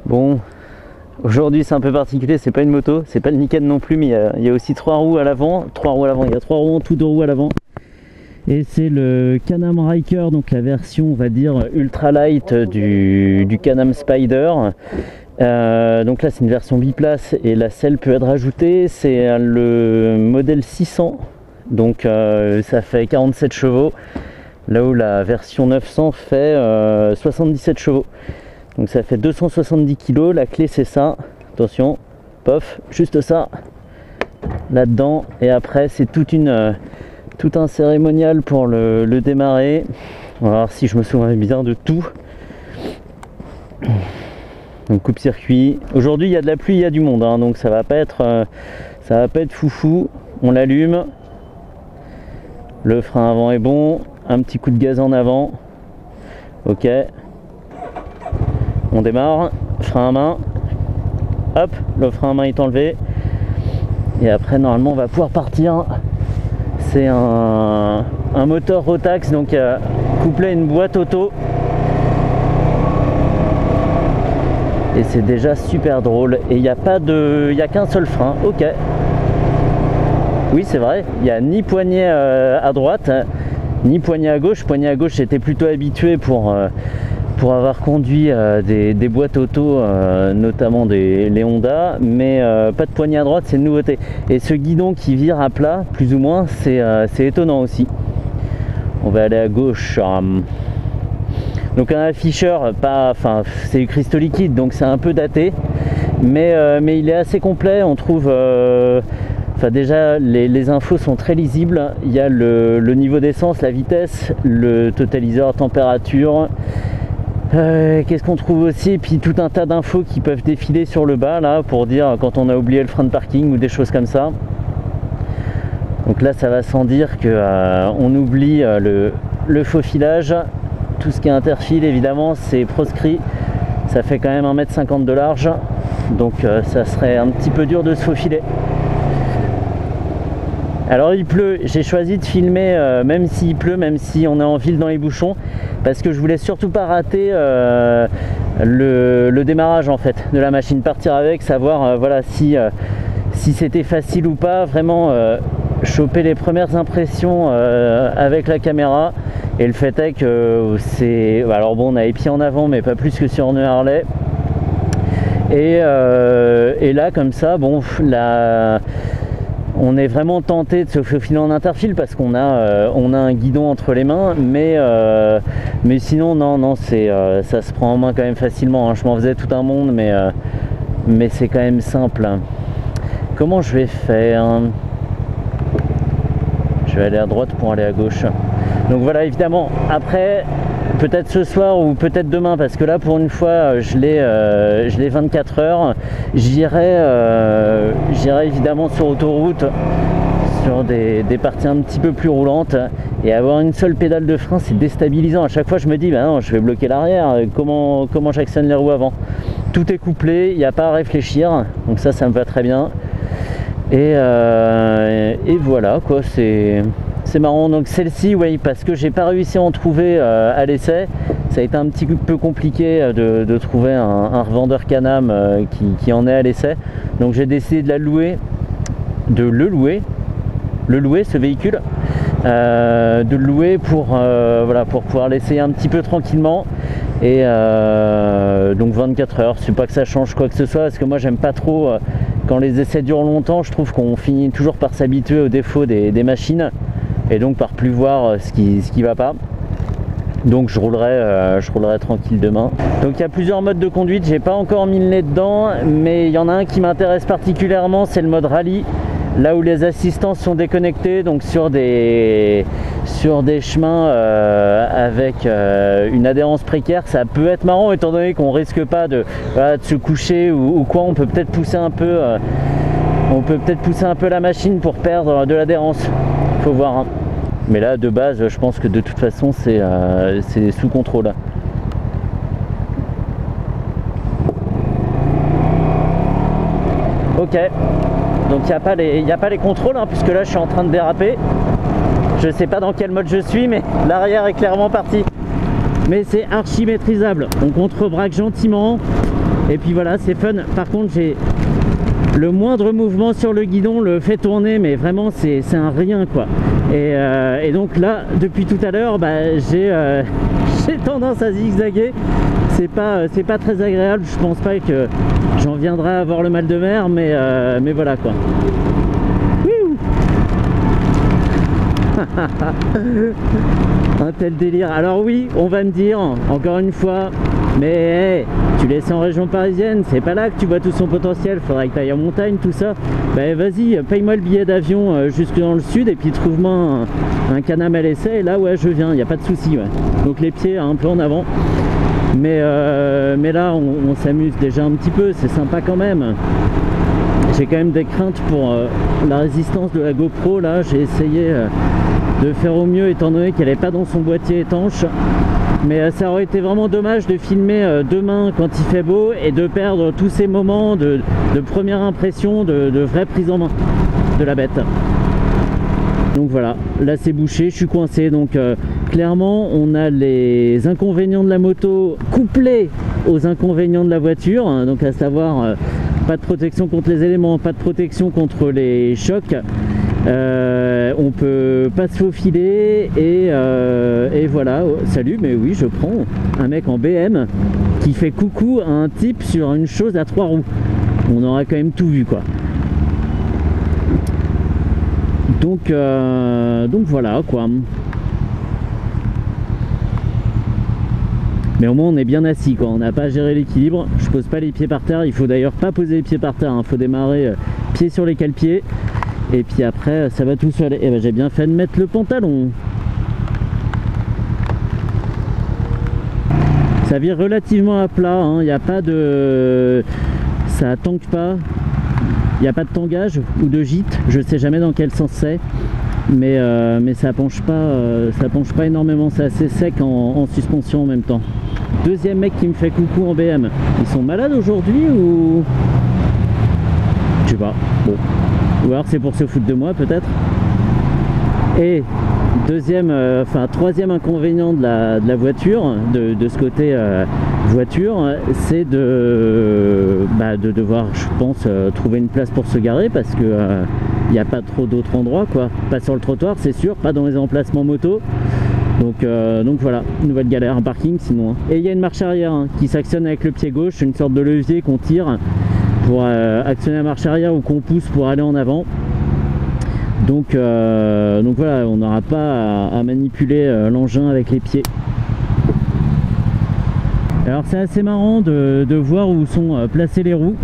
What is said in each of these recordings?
Bon, aujourd'hui c'est un peu particulier, c'est pas une moto, c'est pas le Niken non plus, mais il y a aussi 3 roues à l'avant, il y a 3 roues en tout, 2 roues à l'avant. Et c'est le Can-Am Ryker, donc la version on va dire ultralight du Can-Am Spyder. Donc là c'est une version biplace et la selle peut être rajoutée, c'est le modèle 600, donc ça fait 47 chevaux, là où la version 900 fait 77 chevaux. Donc ça fait 270 kg, la clé c'est ça, attention, pof, juste ça, là-dedans, et après c'est tout un cérémonial pour le démarrer. On va voir si je me souviens bien de tout. Donc coupe-circuit. Aujourd'hui il y a de la pluie, il y a du monde, hein, donc ça va pas être foufou. On l'allume. Le frein avant est bon. Un petit coup de gaz en avant. Ok. On démarre. Frein à main. Hop, le frein à main est enlevé. Et après normalement on va pouvoir partir. C'est un moteur Rotax, donc couplé à une boîte auto. Et c'est déjà super drôle. Et il n'y a qu'un seul frein. Ok. Oui, c'est vrai. Il n'y a ni poignée à droite, ni poignée à gauche. Poignée à gauche, j'étais plutôt habitué pour avoir conduit des boîtes auto, notamment les Honda, mais pas de poignée à droite, c'est une nouveauté. Et ce guidon qui vire à plat, plus ou moins, c'est étonnant aussi. On va aller à gauche. Donc un afficheur, c'est du cristaux liquide, donc c'est un peu daté, mais il est assez complet. On trouve, déjà les infos sont très lisibles. Il y a le niveau d'essence, la vitesse, le totaliseur, température. Qu'est-ce qu'on trouve aussi, et puis tout un tas d'infos qui peuvent défiler sur le bas là pour dire quand on a oublié le frein de parking ou des choses comme ça. Donc là ça va sans dire que on oublie le faux filage. Tout ce qui est interfile évidemment c'est proscrit, ça fait quand même 1,50 m de large, donc ça serait un petit peu dur de se faufiler. Alors il pleut, j'ai choisi de filmer même s'il pleut, même si on est en ville dans les bouchons, parce que je voulais surtout pas rater le démarrage en fait de la machine, partir avec, savoir voilà si c'était facile ou pas, vraiment choper les premières impressions avec la caméra. Et le fait est que c'est... Alors bon, on a les pieds en avant, mais pas plus que sur une Harley. Et là, comme ça, bon, on est vraiment tenté de se faufiler en interfile parce qu'on a un guidon entre les mains, mais sinon, non, ça se prend en main quand même facilement, hein. Je m'en faisais tout un monde, mais c'est quand même simple. Comment je vais faire? Je vais aller à droite pour aller à gauche. Donc voilà, évidemment, après, peut-être ce soir ou peut-être demain, parce que là, pour une fois, je l'ai 24 heures. J'irai évidemment sur autoroute, sur des parties un petit peu plus roulantes, et avoir une seule pédale de frein, c'est déstabilisant. À chaque fois, je me dis, bah non, je vais bloquer l'arrière, comment j'actionne les roues avant? Tout est couplé, il n'y a pas à réfléchir, donc ça me va très bien. Et voilà, quoi, c'est marrant. Donc celle-ci, oui, parce que j'ai pas réussi à en trouver à l'essai, ça a été un petit peu compliqué de trouver un revendeur Can-Am qui en est à l'essai. Donc j'ai décidé de le louer ce véhicule, de le louer pour pouvoir l'essayer un petit peu tranquillement. Et donc 24 heures, c'est pas que ça change quoi que ce soit, parce que moi j'aime pas trop quand les essais durent longtemps. Je trouve qu'on finit toujours par s'habituer aux défauts des machines, et donc par plus voir ce qui va pas. Donc je roulerai tranquille demain. Donc il y a plusieurs modes de conduite, j'ai pas encore mis le nez dedans, mais il y en a un qui m'intéresse particulièrement, c'est le mode rallye, là où les assistances sont déconnectées, donc sur des chemins avec une adhérence précaire. Ça peut être marrant étant donné qu'on risque pas de se coucher ou quoi. On peut peut-être pousser un peu la machine pour perdre de l'adhérence, faut voir, hein. Mais là de base je pense que de toute façon c'est sous contrôle. Ok, donc il n'y a pas les contrôles, hein, puisque là je suis en train de déraper. Je sais pas dans quel mode je suis, mais l'arrière est clairement parti. Mais c'est archi maîtrisable. On contre-braque gentiment. Et puis voilà, c'est fun. Par contre, j'ai le moindre mouvement sur le guidon le fait tourner, mais vraiment c'est un rien quoi. Et donc là, depuis tout à l'heure, bah, j'ai tendance à zigzaguer. C'est pas très agréable. Je pense pas que j'en viendrai à avoir le mal de mer, mais voilà quoi. Un tel délire. Alors oui, on va me dire encore une fois, mais hey, tu laisses en région parisienne, c'est pas là que tu vois tout son potentiel, faudrait que tu ailles en montagne, tout ça. Ben vas-y, paye-moi le billet d'avion jusque dans le sud et puis trouve-moi un canam à l'essai et là ouais je viens, il n'y a pas de souci. Ouais. Donc les pieds un peu en avant. Mais là on s'amuse déjà un petit peu, c'est sympa quand même. J'ai quand même des craintes pour la résistance de la GoPro. Là j'ai essayé de faire au mieux étant donné qu'elle n'est pas dans son boîtier étanche, mais ça aurait été vraiment dommage de filmer demain quand il fait beau et de perdre tous ces moments de première impression, de vraie prise en main de la bête. Donc voilà, là c'est bouché, je suis coincé. Donc clairement on a les inconvénients de la moto couplés aux inconvénients de la voiture, hein, donc à savoir pas de protection contre les éléments, pas de protection contre les chocs. On peut pas se faufiler et voilà. Oh, salut, mais oui je prends un mec en BM qui fait coucou à un type sur une chose à 3 roues. On aura quand même tout vu quoi. Donc voilà quoi. Mais au moins on est bien assis quoi, on n'a pas à gérer l'équilibre. Je pose pas les pieds par terre, il faut d'ailleurs pas poser les pieds par terre, hein. Faut démarrer pieds sur les cale-pieds. Et puis après ça va tout seul. Et ben j'ai bien fait de mettre le pantalon. Ça vire relativement à plat, hein. Il n'y a pas de... ça tangue pas. Il n'y a pas de tangage ou de gîte. Je sais jamais dans quel sens c'est. Mais ça penche pas énormément. C'est assez sec en suspension en même temps. Deuxième mec qui me fait coucou en BM. Ils sont malades aujourd'hui ou... je sais pas. Bon. Ou alors c'est pour se foutre de moi peut-être. Et deuxième, troisième inconvénient de la voiture, de ce côté voiture, c'est de devoir, je pense, trouver une place pour se garer parce que il n'y a pas trop d'autres endroits quoi. Pas sur le trottoir c'est sûr, pas dans les emplacements moto. Donc voilà, nouvelle galère, un parking sinon. Hein. Et il y a une marche arrière hein, qui s'actionne avec le pied gauche, une sorte de levier qu'on tire pour actionner la marche arrière ou qu'on pousse pour aller en avant. Donc voilà, on n'aura pas à manipuler l'engin avec les pieds. Alors c'est assez marrant de voir où sont placées les roues.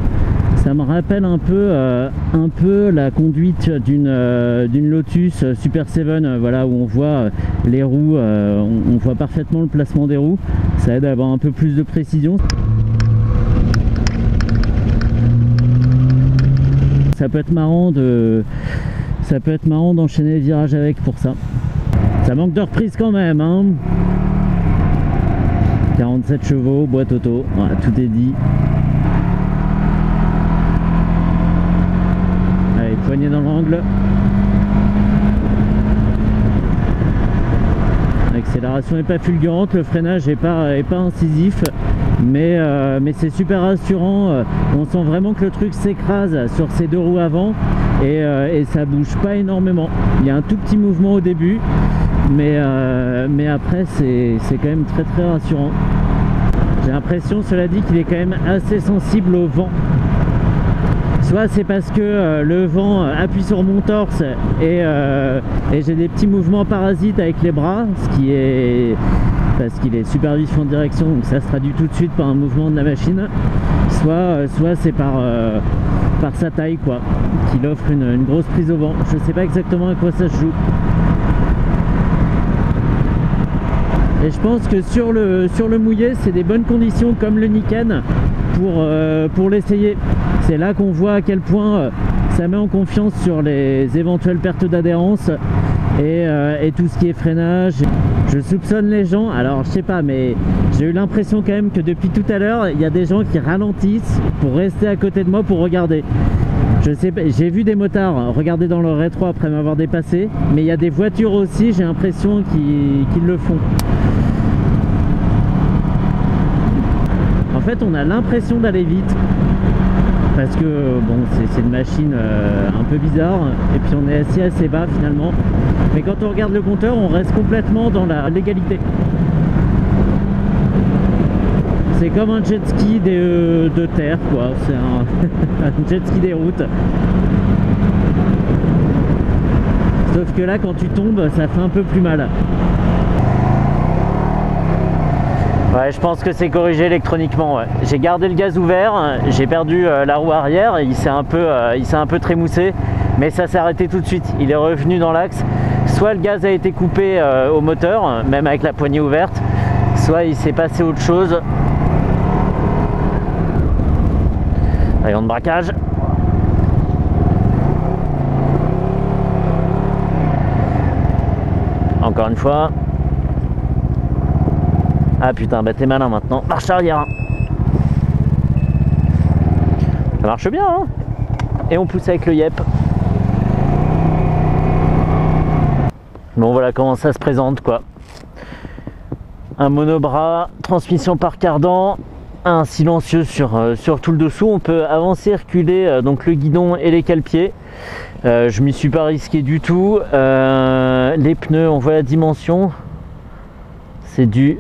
Ça me rappelle un peu la conduite d'une Lotus Super 7, voilà, où on voit les roues, on voit parfaitement le placement des roues. Ça aide à avoir un peu plus de précision. Ça peut être marrant d'enchaîner les virages avec pour ça. Ça manque de reprise quand même, hein. 47 chevaux, boîte auto, voilà, tout est dit. Allez, poignée dans l'angle. L'accélération n'est pas fulgurante, le freinage n'est pas incisif, mais c'est super rassurant. On sent vraiment que le truc s'écrase sur ses deux roues avant et ça bouge pas énormément. Il y a un tout petit mouvement au début, mais après c'est quand même très très rassurant. J'ai l'impression, cela dit, qu'il est quand même assez sensible au vent. Soit c'est parce que le vent appuie sur mon torse et j'ai des petits mouvements parasites avec les bras, parce qu'il est super vif en direction, donc ça se traduit tout de suite par un mouvement de la machine. Soit c'est par sa taille quoi, qu'il offre une grosse prise au vent. Je sais pas exactement à quoi ça se joue. Et je pense que sur le mouillé, c'est des bonnes conditions comme le Niken pour l'essayer. C'est là qu'on voit à quel point ça met en confiance sur les éventuelles pertes d'adhérence et tout ce qui est freinage. Je soupçonne les gens, alors je sais pas, mais j'ai eu l'impression quand même que depuis tout à l'heure, il y a des gens qui ralentissent pour rester à côté de moi pour regarder. Je sais pas, j'ai vu des motards regarder dans leur rétro après m'avoir dépassé, mais il y a des voitures aussi, j'ai l'impression qu'ils le font. fait on a l'impression d'aller vite parce que bon c'est une machine un peu bizarre et puis on est assis assez bas finalement, mais quand on regarde le compteur on reste complètement dans la légalité. C'est comme un jet ski de terre quoi, c'est un jet ski des routes. Sauf que là quand tu tombes ça fait un peu plus mal. Ouais, je pense que c'est corrigé électroniquement. Ouais. J'ai gardé le gaz ouvert, j'ai perdu la roue arrière et il s'est un peu trémoussé, mais ça s'est arrêté tout de suite. Il est revenu dans l'axe. Soit le gaz a été coupé au moteur, même avec la poignée ouverte, soit il s'est passé autre chose. Rayon de braquage. Encore une fois. Ah putain, bah t'es malin maintenant. Marche arrière. Ça marche bien, hein. Et on pousse avec le yep. Bon, voilà comment ça se présente, quoi. Un monobras, transmission par cardan, un silencieux sur tout le dessous. On peut avancer, reculer donc le guidon et les cale-pieds. Je m'y suis pas risqué du tout. Les pneus, on voit la dimension. C'est du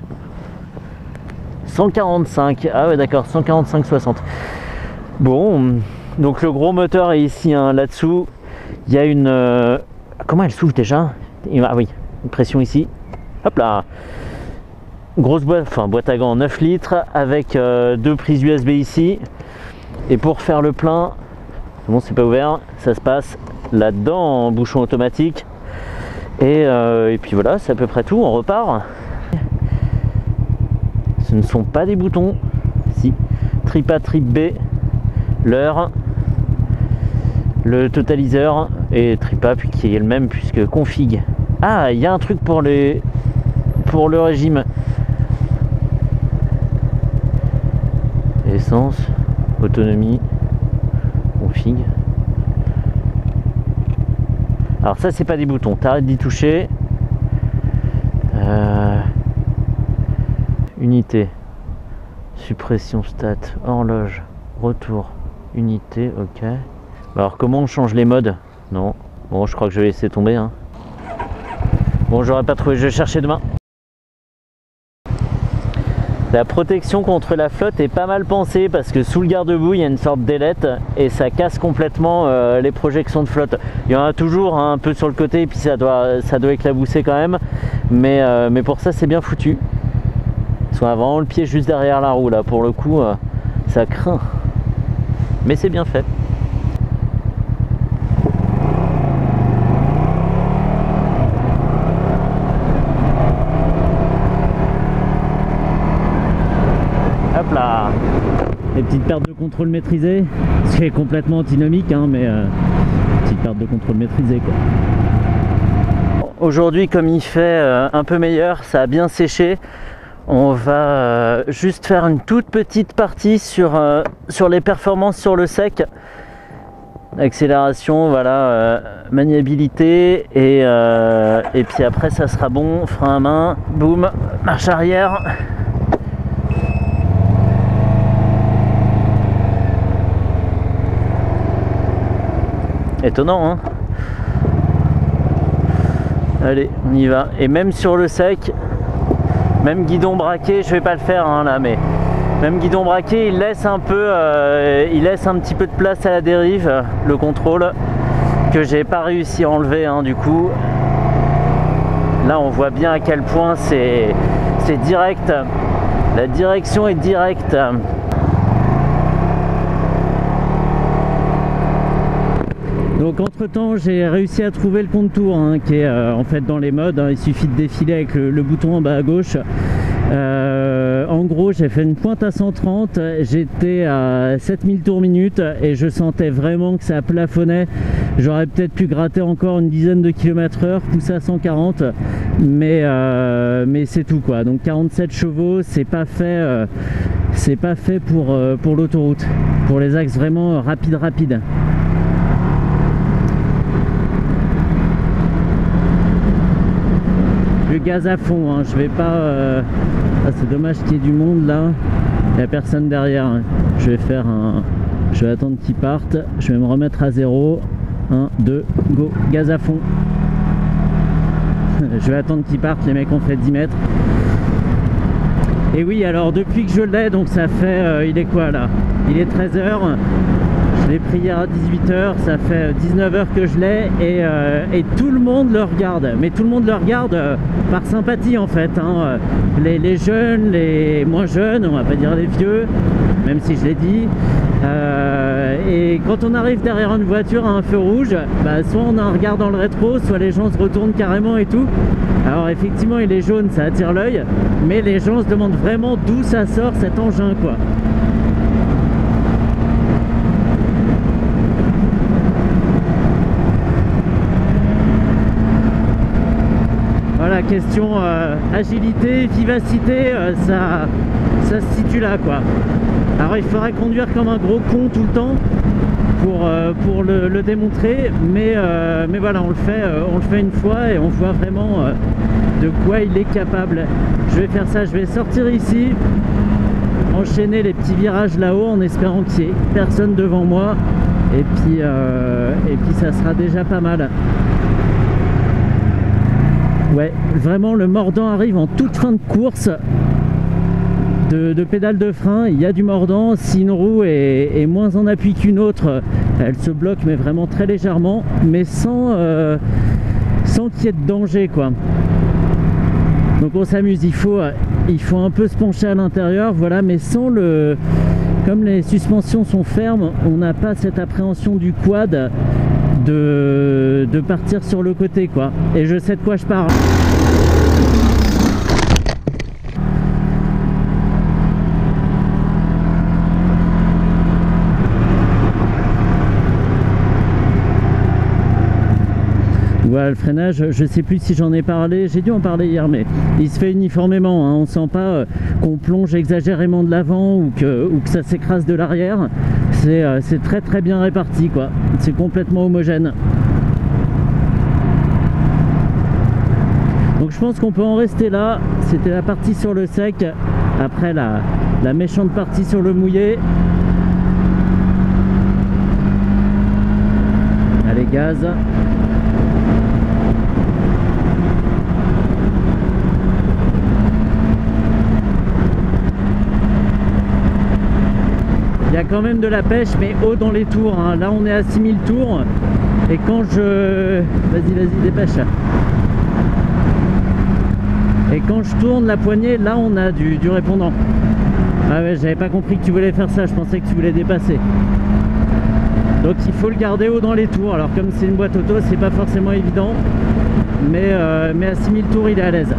145, ah ouais d'accord, 145-60. Bon, donc le gros moteur est ici, hein, là-dessous. Il y a une... comment elle s'ouvre déjà? Ah oui, une pression ici. Hop là. Grosse boîte, enfin boîte à gants 9 litres avec deux prises USB ici. Et pour faire le plein, bon c'est pas ouvert, ça se passe là-dedans en bouchon automatique. Et puis voilà, c'est à peu près tout, on repart. Ce ne sont pas des boutons, si, trip A, trip B, l'heure, le totaliseur et trip A puis qui est le même puisque config. Ah, il y a un truc pour le régime. Essence, autonomie, config. Alors ça c'est pas des boutons, t'arrêtes d'y toucher. Unité, suppression stat, horloge, retour, unité, ok. Alors comment on change les modes? Non, bon je crois que je vais laisser tomber, hein. Bon j'aurais pas trouvé, je vais chercher demain. La protection contre la flotte est pas mal pensée parce que sous le garde-boue il y a une sorte d'ailette et ça casse complètement les projections de flotte. Il y en a toujours hein, un peu sur le côté et puis ça doit éclabousser quand même, mais pour ça c'est bien foutu. On a vraiment le pied juste derrière la roue là, pour le coup ça craint, mais c'est bien fait. Hop là, les petites pertes de contrôle maîtrisées, c'est complètement antinomique hein, mais petite perte de contrôle maîtrisée quoi. Aujourd'hui comme il fait un peu meilleur, ça a bien séché. On va juste faire une toute petite partie sur les performances sur le sec. Accélération, voilà, maniabilité et puis après ça sera bon. Frein à main, boum, marche arrière. Étonnant hein. Allez, on y va. Et même sur le sec, même guidon braqué, je vais pas le faire hein, là, mais même guidon braqué, il laisse un peu, il laisse un petit peu de place à la dérive, le contrôle, que j'ai pas réussi à enlever hein, du coup. Là, on voit bien à quel point c'est direct. La direction est directe. Donc entre temps j'ai réussi à trouver le contour hein, qui est en fait dans les modes, hein, il suffit de défiler avec le bouton en bas à gauche. En gros j'ai fait une pointe à 130, j'étais à 7000 tours minute et je sentais vraiment que ça plafonnait. J'aurais peut-être pu gratter encore une dizaine de km/h, pousser à 140, mais c'est tout quoi. Donc 47 chevaux, c'est pas fait pour l'autoroute, pour les axes vraiment rapides. Le gaz à fond, hein. Je vais pas... Ah, c'est dommage qu'il y ait du monde là. Il n'y a personne derrière. Je vais faire un... Je vais attendre qu'ils partent. Je vais me remettre à 0. 1, 2, go, gaz à fond. Je vais attendre qu'ils partent, les mecs ont fait 10 mètres. Et oui, alors depuis que je l'ai, donc ça fait, il est quoi là? Il est 13 h. Je l'ai pris hier à 18 h, ça fait 19 h que je l'ai et tout le monde le regarde. Mais tout le monde le regarde par sympathie en fait. Hein. Les jeunes, les moins jeunes, on va pas dire les vieux, même si je l'ai dit. Et quand on arrive derrière une voiture à un feu rouge, bah, soit on a un regard dans le rétro, soit les gens se retournent carrément et tout. Alors effectivement il est jaune, ça attire l'œil, mais les gens se demandent vraiment d'où ça sort cet engin quoi. Voilà, question agilité, vivacité, ça se situe là quoi. Alors il faudrait conduire comme un gros con tout le temps pour le démontrer, mais voilà, on le fait une fois et on voit vraiment de quoi il est capable. Je vais faire ça, je vais sortir ici, enchaîner les petits virages là-haut en espérant qu'il n'y ait personne devant moi et puis ça sera déjà pas mal. Ouais, vraiment le mordant arrive en toute fin de course de pédale de frein, il y a du mordant. Si une roue est moins en appui qu'une autre, elle se bloque mais vraiment très légèrement, mais sans qu'il y ait de danger quoi. Donc on s'amuse, il faut un peu se pencher à l'intérieur, voilà, mais sans le... Comme les suspensions sont fermes, on n'a pas cette appréhension du quad de partir sur le côté quoi. Et je sais de quoi je parle. Voilà, le freinage, je sais plus si j'en ai parlé, j'ai dû en parler hier, mais il se fait uniformément, hein. On sent pas qu'on plonge exagérément de l'avant ou que ça s'écrase de l'arrière. C'est très très bien réparti quoi, c'est complètement homogène. Donc je pense qu'on peut en rester là. C'était la partie sur le sec, après la méchante partie sur le mouillé. Allez, gaz. Il y a quand même de la pêche, mais haut dans les tours, hein. Là on est à 6000 tours et quand je... Vas-y, dépêche. Et quand je tourne la poignée, là on a du répondant. Ah ouais, j'avais pas compris que tu voulais faire ça, je pensais que tu voulais dépasser. Donc il faut le garder haut dans les tours. Alors comme c'est une boîte auto, c'est pas forcément évident, mais à 6000 tours il est à l'aise.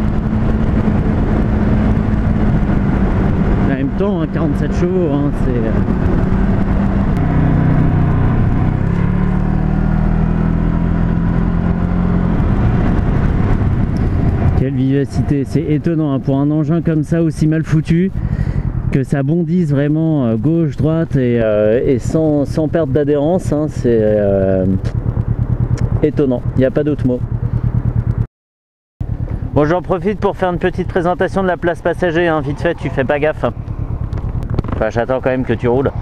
En même temps, hein, 47 chevaux, hein, c'est... Quelle vivacité, c'est étonnant hein, pour un engin comme ça aussi mal foutu, que ça bondisse vraiment gauche, droite et sans perte d'adhérence, hein, c'est étonnant, il n'y a pas d'autre mot. Bon, j'en profite pour faire une petite présentation de la place passager, hein. Vite fait, tu fais pas gaffe. Enfin, j'attends quand même que tu roules.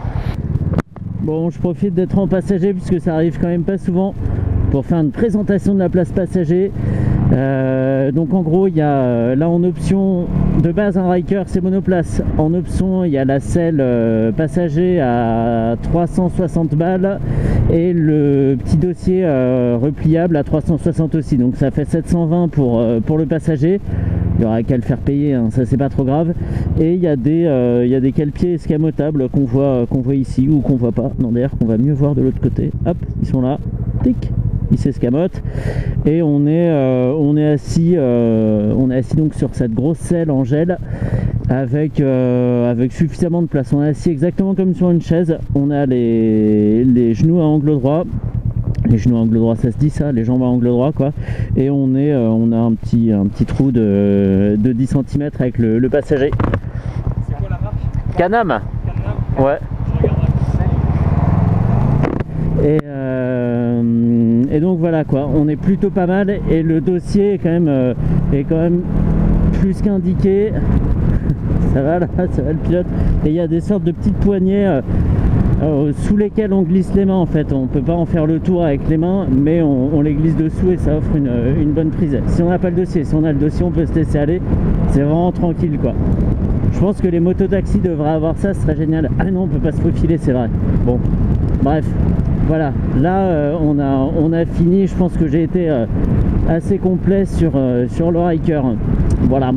Bon, je profite d'être en passager puisque ça arrive quand même pas souvent pour faire une présentation de la place passager. Donc en gros, il y a là en option de base un Ryker, c'est monoplace. En option, il y a la selle passager à 360 balles et le petit dossier repliable à 360 aussi. Donc ça fait 720 pour le passager. Il y aura qu'à le faire payer, hein, ça c'est pas trop grave. Et il y a des cale-pieds escamotables qu'on voit ici ou qu'on voit pas. Non, d'ailleurs qu'on va mieux voir de l'autre côté. Hop, ils sont là. Tic, ils s'escamotent. Et on est assis donc sur cette grosse selle en gel avec suffisamment de place. On est assis exactement comme sur une chaise. On a les genoux à angle droit. Les genoux à angle droit, ça se dit ça, les jambes à angle droit quoi. Et on a un petit trou de 10 cm avec le passager. C'est quoi la marque? Can-Am. Can-Am. Ouais. Et donc voilà quoi, on est plutôt pas mal et le dossier est quand même plus qu'indiqué. Ça va là, ça va le pilote. Et il y a des sortes de petites poignées sous lesquelles on glisse les mains en fait. On peut pas en faire le tour avec les mains, mais on les glisse dessous et ça offre une bonne prise. Si on n'a pas le dossier, si on a le dossier, on peut se laisser aller. C'est vraiment tranquille quoi. Je pense que les mototaxis devraient avoir ça, ce serait génial. Ah non, on peut pas se faufiler, c'est vrai. Bon, bref, voilà. Là, on a fini. Je pense que j'ai été assez complet sur le Ryker. Voilà.